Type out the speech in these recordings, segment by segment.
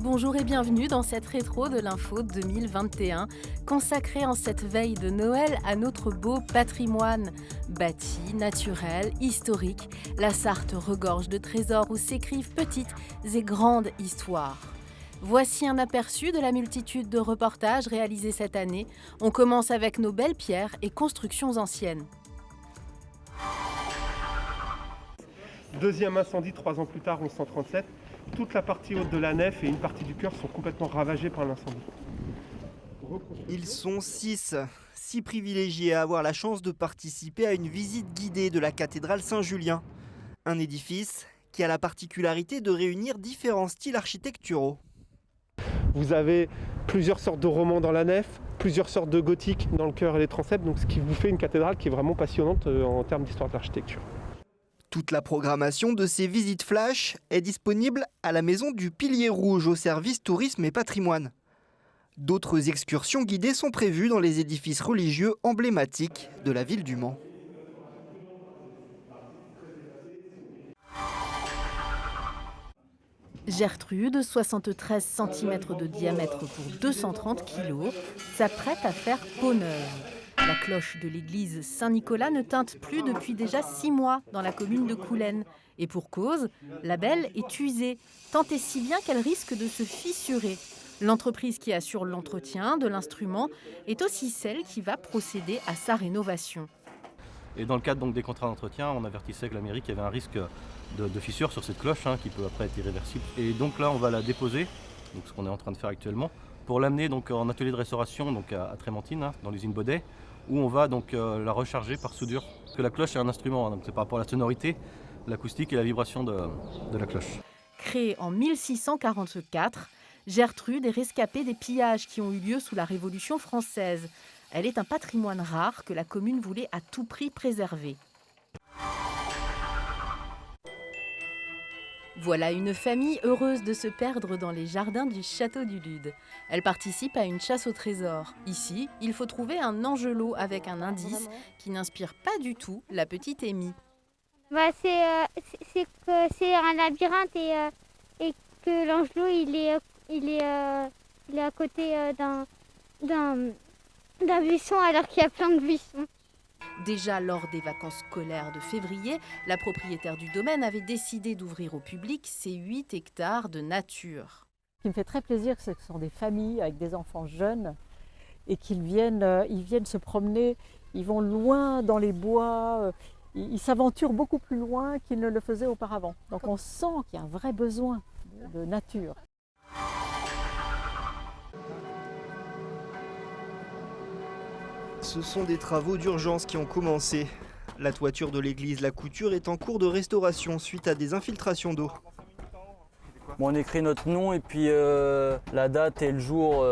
Bonjour et bienvenue dans cette rétro de l'info 2021, consacrée en cette veille de Noël à notre beau patrimoine. Bâti, naturel, historique, la Sarthe regorge de trésors où s'écrivent petites et grandes histoires. Voici un aperçu de la multitude de reportages réalisés cette année. On commence avec nos belles pierres et constructions anciennes. Deuxième incendie 3 ans plus tard, 1137. Toute la partie haute de la nef et une partie du chœur sont complètement ravagées par l'incendie. Ils sont six privilégiés à avoir la chance de participer à une visite guidée de la cathédrale Saint-Julien. Un édifice qui a la particularité de réunir différents styles architecturaux. Vous avez plusieurs sortes de romans dans la nef, plusieurs sortes de gothique dans le chœur et les transepts, donc ce qui vous fait une cathédrale qui est vraiment passionnante en termes d'histoire de l'architecture. Toute la programmation de ces visites flash est disponible à la Maison du Pilier Rouge au service tourisme et patrimoine. D'autres excursions guidées sont prévues dans les édifices religieux emblématiques de la ville du Mans. Gertrude, 73 cm de diamètre pour 230 kg, s'apprête à faire peau neuve. La cloche de l'église Saint-Nicolas ne teinte plus depuis déjà 6 mois dans la commune de Coulennes. Et pour cause, la belle est usée, tant et si bien qu'elle risque de se fissurer. L'entreprise qui assure l'entretien de l'instrument est aussi celle qui va procéder à sa rénovation. Et dans le cadre donc, des contrats d'entretien, on avertissait que la mairie qu'il y avait un risque de fissure sur cette cloche qui peut après être irréversible. Et donc là, on va la déposer, donc ce qu'on est en train de faire actuellement, pour l'amener donc en atelier de restauration donc à Trémentine, dans l'usine Baudet, où on va donc la recharger par soudure. Parce que la cloche est un instrument, donc c'est par rapport à la sonorité, l'acoustique et la vibration de la cloche. Créée en 1644, Gertrude est rescapée des pillages qui ont eu lieu sous la Révolution française. Elle est un patrimoine rare que la commune voulait à tout prix préserver. Voilà une famille heureuse de se perdre dans les jardins du château du Lude. Elle participe à une chasse au trésor. Ici, il faut trouver un angelot avec un indice qui n'inspire pas du tout la petite Amy. C'est que c'est un labyrinthe et que l'angelot il est à côté d'un buisson alors qu'il y a plein de buissons. Déjà lors des vacances scolaires de février, la propriétaire du domaine avait décidé d'ouvrir au public ses 8 hectares de nature. Ce qui me fait très plaisir, c'est que ce sont des familles avec des enfants jeunes et qu'ils viennent se promener, ils vont loin dans les bois, ils s'aventurent beaucoup plus loin qu'ils ne le faisaient auparavant. Donc on sent qu'il y a un vrai besoin de nature. Ce sont des travaux d'urgence qui ont commencé. La toiture de l'église La Couture est en cours de restauration suite à des infiltrations d'eau. Bon, on écrit notre nom et puis la date et le jour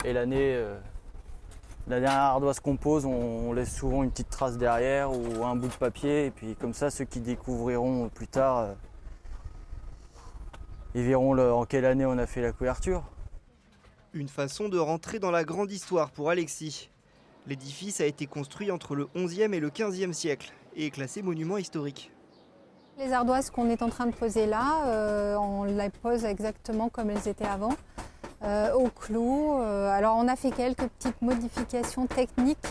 et l'année. La dernière ardoise qu'on pose, on laisse souvent une petite trace derrière ou un bout de papier. Et puis comme ça, ceux qui découvriront plus tard, ils verront en quelle année on a fait la couverture. Une façon de rentrer dans la grande histoire pour Alexis. L'édifice a été construit entre le XIe et le XVe siècle et est classé monument historique. Les ardoises qu'on est en train de poser là, on les pose exactement comme elles étaient avant, au clou. Alors on a fait quelques petites modifications techniques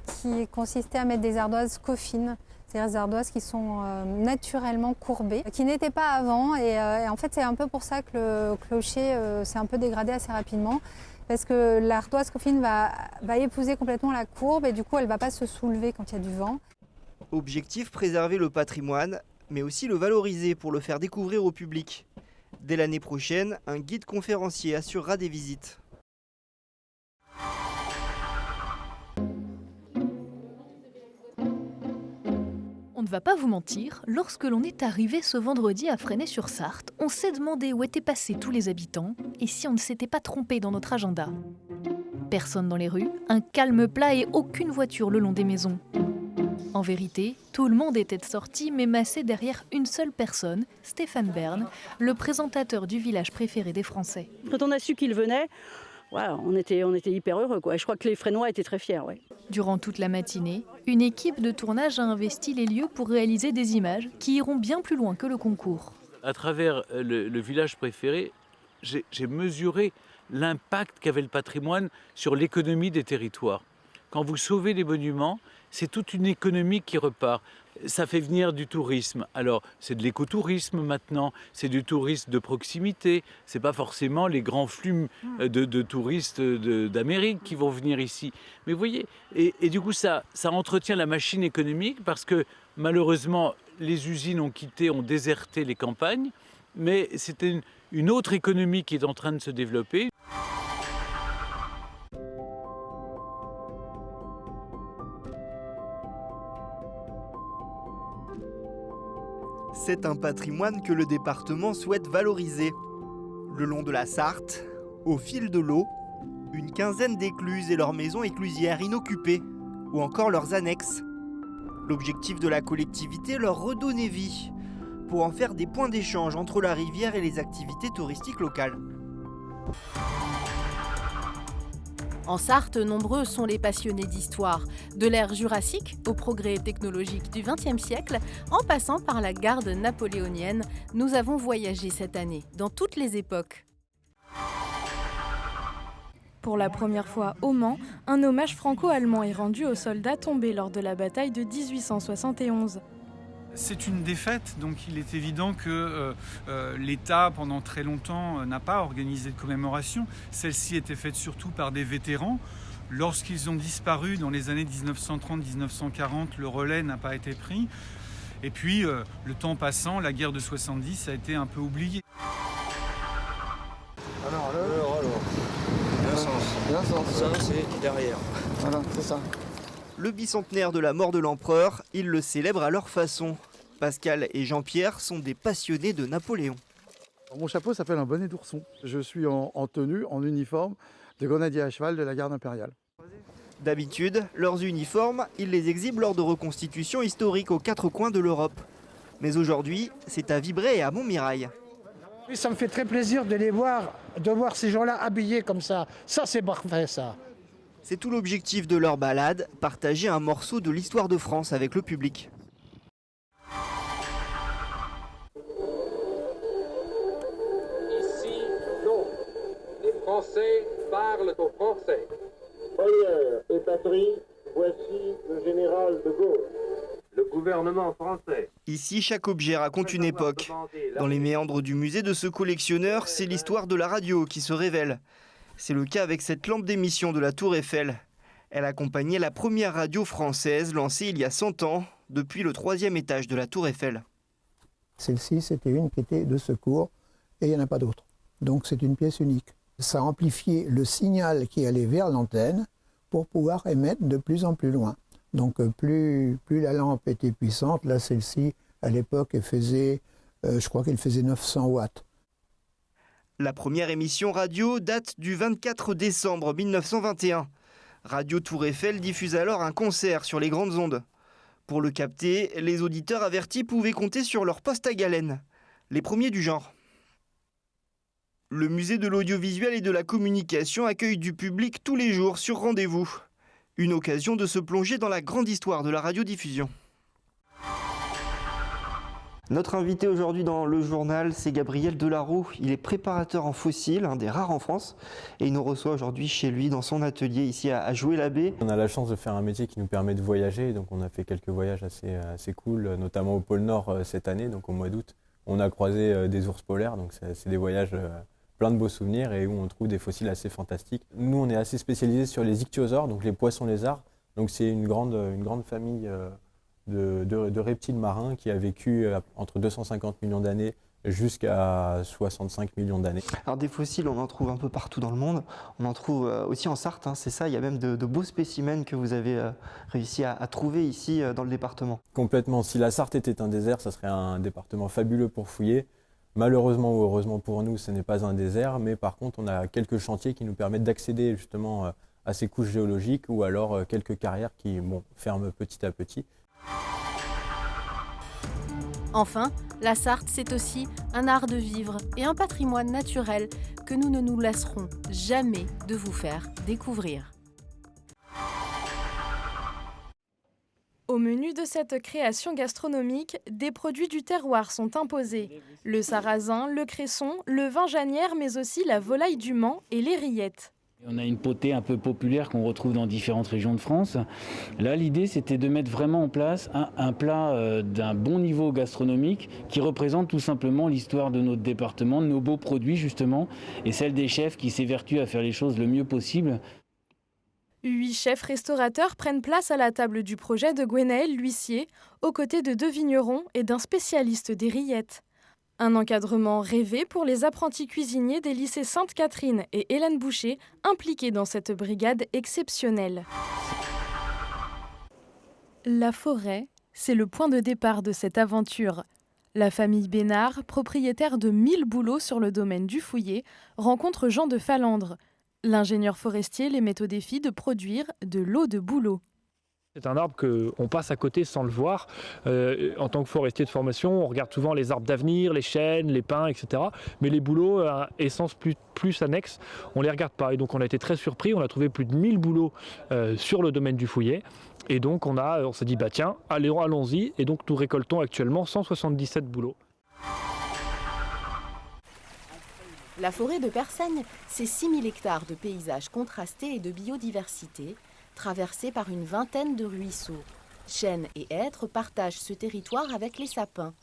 qui consistaient à mettre des ardoises coffines, c'est-à-dire des ardoises qui sont naturellement courbées, qui n'étaient pas avant. Et en fait c'est un peu pour ça que le clocher s'est un peu dégradé assez rapidement. Parce que l'ardoise coffine va épouser complètement la courbe et du coup elle ne va pas se soulever quand il y a du vent. Objectif, préserver le patrimoine, mais aussi le valoriser pour le faire découvrir au public. Dès l'année prochaine, un guide conférencier assurera des visites. On ne va pas vous mentir, lorsque l'on est arrivé ce vendredi à Fresnay-sur-Sarthe, on s'est demandé où étaient passés tous les habitants et si on ne s'était pas trompé dans notre agenda. Personne dans les rues, un calme plat et aucune voiture le long des maisons. En vérité, tout le monde était sorti mais massé derrière une seule personne, Stéphane Bern, le présentateur du village préféré des Français. Quand on a su qu'il venait, ouais, on était hyper heureux, quoi. Je crois que les Fresnois étaient très fiers. Ouais. Durant toute la matinée, une équipe de tournage a investi les lieux pour réaliser des images qui iront bien plus loin que le concours. À travers le village préféré, j'ai mesuré l'impact qu'avait le patrimoine sur l'économie des territoires. Quand vous sauvez les monuments, c'est toute une économie qui repart. Ça fait venir du tourisme. Alors, c'est de l'écotourisme maintenant, c'est du tourisme de proximité. C'est pas forcément les grands flux de touristes d'Amérique qui vont venir ici. Mais vous voyez, et du coup, ça entretient la machine économique parce que malheureusement, les usines ont déserté les campagnes, mais c'était une autre économie qui est en train de se développer. C'est un patrimoine que le département souhaite valoriser. Le long de la Sarthe, au fil de l'eau, une quinzaine d'écluses et leurs maisons éclusières inoccupées, ou encore leurs annexes. L'objectif de la collectivité, leur redonner vie, pour en faire des points d'échange entre la rivière et les activités touristiques locales. En Sarthe, nombreux sont les passionnés d'histoire, de l'ère jurassique au progrès technologique du XXe siècle, en passant par la garde napoléonienne. Nous avons voyagé cette année, dans toutes les époques. Pour la première fois au Mans, un hommage franco-allemand est rendu aux soldats tombés lors de la bataille de 1871. C'est une défaite, donc il est évident que l'État, pendant très longtemps, n'a pas organisé de commémoration. Celle-ci était faite surtout par des vétérans. Lorsqu'ils ont disparu dans les années 1930-1940, le relais n'a pas été pris. Et puis, le temps passant, la guerre de 70 a été un peu oubliée. Alors. Ça, c'est derrière. Voilà, c'est ça. Le bicentenaire de la mort de l'empereur, ils le célèbrent à leur façon. Pascal et Jean-Pierre sont des passionnés de Napoléon. Mon chapeau s'appelle un bonnet d'ourson. Je suis en tenue, en uniforme de grenadier à cheval de la garde impériale. D'habitude, leurs uniformes, ils les exhibent lors de reconstitutions historiques aux quatre coins de l'Europe. Mais aujourd'hui, c'est à Vibré et à Montmirail. Oui, ça me fait très plaisir de voir ces gens-là habillés comme ça. Ça, c'est parfait, ça. C'est tout l'objectif de leur balade, partager un morceau de l'histoire de France avec le public. Ici, non. Les Français parlent aux Français. Honneur et patrie, voici le général de Gaulle. Le gouvernement français. Ici, chaque objet raconte une époque. Dans les méandres du musée de ce collectionneur, c'est l'histoire de la radio qui se révèle. C'est le cas avec cette lampe d'émission de la Tour Eiffel. Elle accompagnait la première radio française lancée il y a 100 ans, depuis le 3e étage de la Tour Eiffel. Celle-ci, c'était une qui était de secours et il n'y en a pas d'autre. Donc c'est une pièce unique. Ça amplifiait le signal qui allait vers l'antenne pour pouvoir émettre de plus en plus loin. Donc plus la lampe était puissante, là celle-ci, à l'époque, elle faisait, je crois qu'elle faisait 900 watts. La première émission radio date du 24 décembre 1921. Radio Tour Eiffel diffuse alors un concert sur les grandes ondes. Pour le capter, les auditeurs avertis pouvaient compter sur leur poste à galène, les premiers du genre. Le musée de l'audiovisuel et de la communication accueille du public tous les jours sur rendez-vous. Une occasion de se plonger dans la grande histoire de la radiodiffusion. Notre invité aujourd'hui dans le journal, c'est Gabriel Delaroux. Il est préparateur en fossiles, un des rares en France, et il nous reçoit aujourd'hui chez lui dans son atelier ici à Joué-l'Abbé. On a la chance de faire un métier qui nous permet de voyager, donc on a fait quelques voyages assez cool, notamment au pôle Nord cette année, donc au mois d'août. On a croisé des ours polaires, donc c'est des voyages plein de beaux souvenirs et où on trouve des fossiles assez fantastiques. Nous, on est assez spécialisés sur les ichthyosaures, donc les poissons lézards. Donc c'est une grande famille de reptiles marins qui a vécu entre 250 millions d'années jusqu'à 65 millions d'années. Alors des fossiles, on en trouve un peu partout dans le monde. On en trouve aussi en Sarthe, hein, c'est ça. Il y a même de beaux spécimens que vous avez réussi à trouver ici dans le département. Complètement. Si la Sarthe était un désert, ça serait un département fabuleux pour fouiller. Malheureusement ou heureusement pour nous, ce n'est pas un désert, mais par contre, on a quelques chantiers qui nous permettent d'accéder justement à ces couches géologiques ou alors quelques carrières qui ferment petit à petit. Enfin, la Sarthe, c'est aussi un art de vivre et un patrimoine naturel que nous ne nous lasserons jamais de vous faire découvrir. Au menu de cette création gastronomique, des produits du terroir sont imposés. Le sarrasin, le cresson, le vin janière, mais aussi la volaille du Mans et les rillettes. On a une potée un peu populaire qu'on retrouve dans différentes régions de France. Là, l'idée, c'était de mettre vraiment en place un plat d'un bon niveau gastronomique qui représente tout simplement l'histoire de notre département, de nos beaux produits justement, et celle des chefs qui s'évertuent à faire les choses le mieux possible. 8 chefs restaurateurs prennent place à la table du projet de Gwenaël l'huissier, aux côtés de 2 vignerons et d'un spécialiste des rillettes. Un encadrement rêvé pour les apprentis cuisiniers des lycées Sainte-Catherine et Hélène Boucher, impliqués dans cette brigade exceptionnelle. La forêt, c'est le point de départ de cette aventure. La famille Bénard, propriétaire de 1000 bouleaux sur le domaine du Fouillé, rencontre Jean de Falandre. L'ingénieur forestier les met au défi de produire de l'eau de bouleau. C'est un arbre qu'on passe à côté sans le voir. En tant que forestier de formation, on regarde souvent les arbres d'avenir, les chênes, les pins, etc. Mais les bouleaux à essence plus annexe, on ne les regarde pas. Et donc on a été très surpris, on a trouvé plus de 1000 bouleaux sur le domaine du Fouillé. Et donc on s'est dit, bah tiens, allons-y. Et donc nous récoltons actuellement 177 bouleaux. La forêt de Persaigne, c'est 6000 hectares de paysages contrastés et de biodiversité, traversés par une vingtaine de ruisseaux. Chênes et hêtres partagent ce territoire avec les sapins.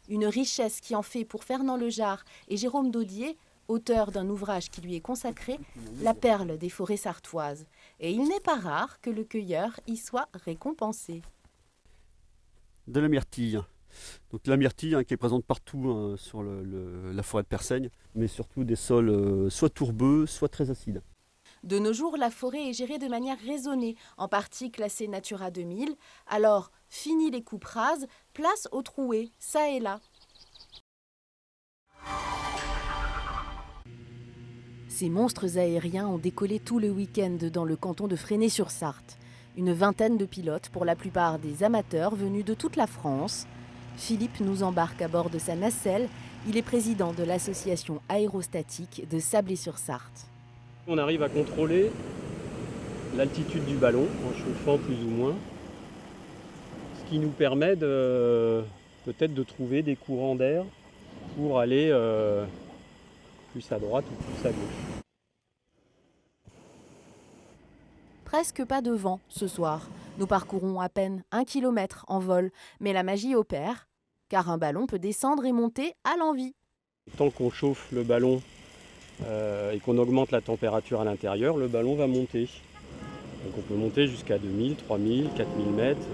Une richesse qui en fait pour Fernand Lejar et Jérôme Daudier, auteur d'un ouvrage qui lui est consacré, la perle des forêts sartoises. Et il n'est pas rare que le cueilleur y soit récompensé. De la myrtille. Donc la myrtille qui est présente partout sur la forêt de Persaigne, mais surtout des sols soit tourbeux, soit très acides. De nos jours, la forêt est gérée de manière raisonnée, en partie classée Natura 2000. Alors, fini les coupes rases, place aux trouées, ça et là. Ces monstres aériens ont décollé tout le week-end dans le canton de Fresnay-sur-Sarthe. Une vingtaine de pilotes, pour la plupart des amateurs venus de toute la France. Philippe nous embarque à bord de sa nacelle. Il est président de l'association aérostatique de Sablé-sur-Sarthe. On arrive à contrôler l'altitude du ballon en chauffant plus ou moins, ce qui nous permet peut-être de trouver des courants d'air pour aller plus à droite ou plus à gauche. Presque pas de vent ce soir. Nous parcourons à peine 1 kilomètre en vol, mais la magie opère, car un ballon peut descendre et monter à l'envi. Tant qu'on chauffe le ballon et qu'on augmente la température à l'intérieur, le ballon va monter. Donc on peut monter jusqu'à 2000, 3000, 4000 mètres.